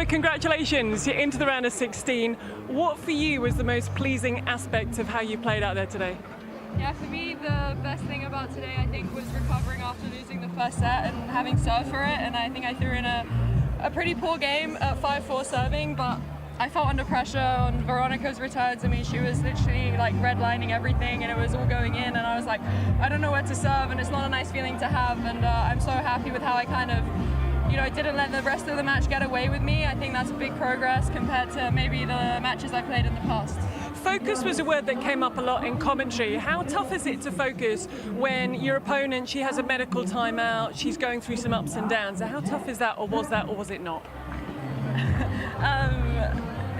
Emma, congratulations. You're into the round of 16. What for you was the most pleasing aspect of how you played out there today? Yeah, for me, the best thing about today, I think, was recovering after losing the first set and having serve for it. And I think I threw in a pretty poor game at 5-4 serving, but I felt under pressure on Veronika's returns. I mean, she was literally like redlining everything and it was all going in, and I was like, I don't know where to serve, and it's not a nice feeling to have. And I'm so happy with how I kind of, didn't let the rest of the match get away with me. I think that's a big progress compared to maybe the matches I played in the past. Focus was a word that came up a lot in commentary. How tough is it to focus when your opponent, she has a medical timeout, she's going through some ups and downs? How tough is that, or was it not?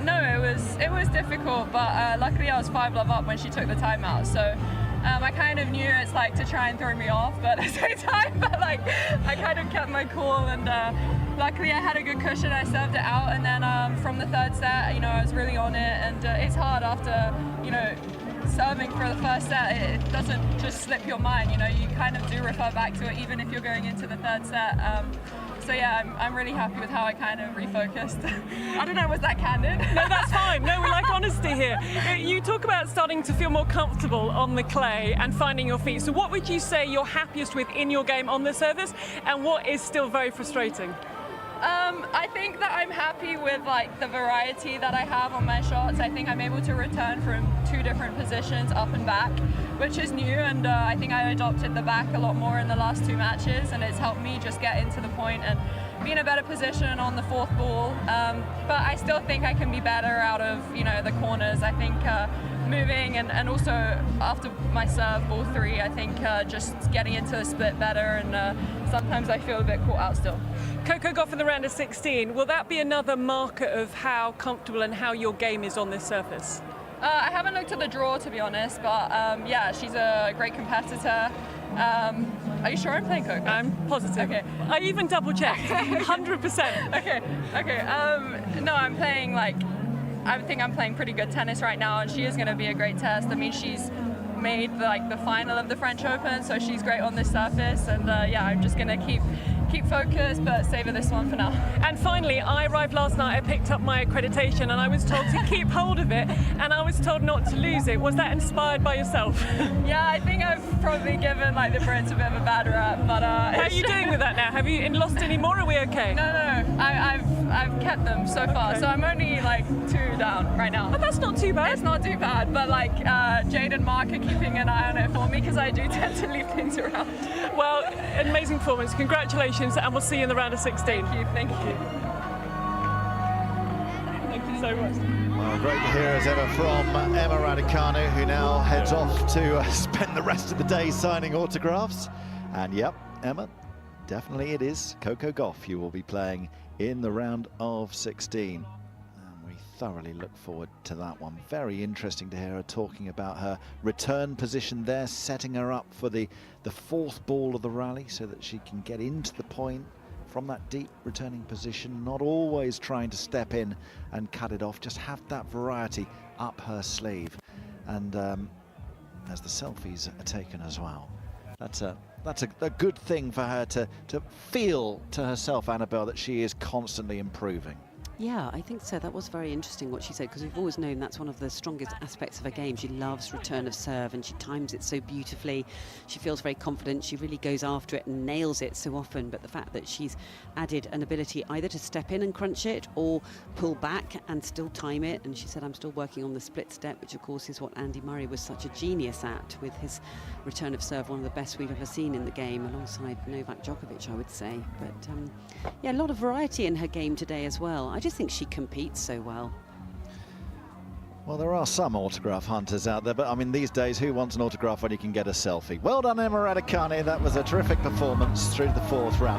No, it was difficult, but luckily I was 5-love up when she took the timeout. So I kind of knew it's like to try and throw me off, but at the same time, I kind of kept my cool, and luckily I had a good cushion. I served it out, and then from the third set, I was really on it, and it's hard after, serving for the first set. It doesn't just slip your mind, you kind of do refer back to it even if you're going into the third set. So yeah, I'm really happy with how I kind of refocused. I don't know, was that candid? No, that's fine. No, we like honesty here. You talk about starting to feel more comfortable on the clay and finding your feet. So what would you say you're happiest with in your game on the service, and what is still very frustrating? I think that I'm happy with the variety that I have on my shots. I think I'm able to return from 2 different positions, up and back, which is new, and I think I adopted the back a lot more in the last 2 matches, and it's helped me just get into the point and be in a better position on the 4th ball. But I still think I can be better out of the corners. I think moving and also after my serve ball 3, I think just getting into the split better, and sometimes I feel a bit caught out still. Coco Gauff in the round of 16. Will that be another marker of how comfortable and how your game is on this surface? I haven't looked at the draw, to be honest, but yeah, she's a great competitor. Are you sure I'm playing Coco? I'm positive. Okay. I even double checked. 100%. Okay. No, I'm playing I think I'm playing pretty good tennis right now, and she is going to be a great test. I mean, she's made the final of the French Open, so she's great on this surface, and yeah, I'm just going to keep focused, but savor this one for now. And finally, I arrived last night, I picked up my accreditation, and I was told to keep hold of it, and I was told not to lose it. Was that inspired by yourself? Yeah, I think I've probably given the Brits a bit of a bad rap, but how are you doing with that now? Have you lost any more? Are we okay? No, I've kept them so far, so I'm only 2 down right now. But that's not too bad. It's not too bad, but Jade and Mark are keeping an eye on it for me, because I do tend to leave things around. Well, amazing performance. Congratulations, and we'll see you in the round of 16. Thank you. Thank you so much. Well, great to hear as ever from Emma Raducanu, who now heads off to spend the rest of the day signing autographs. And yep, Emma, definitely it is Coco Gauff you will be playing in the round of 16. And we thoroughly look forward to that one. Very interesting to hear her talking about her return position there, setting her up for the 4th ball of the rally so that she can get into the point from that deep returning position, not always trying to step in and cut it off, just have that variety up her sleeve. And as the selfies are taken as well, that's a good thing for her to feel to herself, Annabelle, that she is constantly improving. Yeah, I think so. That was very interesting what she said, because we've always known that's one of the strongest aspects of her game. She loves return of serve, and she times it so beautifully. She feels very confident. She really goes after it and nails it so often. But the fact that she's added an ability either to step in and crunch it or pull back and still time it. And she said, I'm still working on the split step, which of course is what Andy Murray was such a genius at with his return of serve, one of the best we've ever seen in the game, alongside Novak Djokovic, I would say. But yeah, a lot of variety in her game today as well. I just think she competes so well. Well, there are some autograph hunters out there, but I mean, these days, who wants an autograph when you can get a selfie? Well done, Emma Raducanu. That was a terrific performance through the 4th round.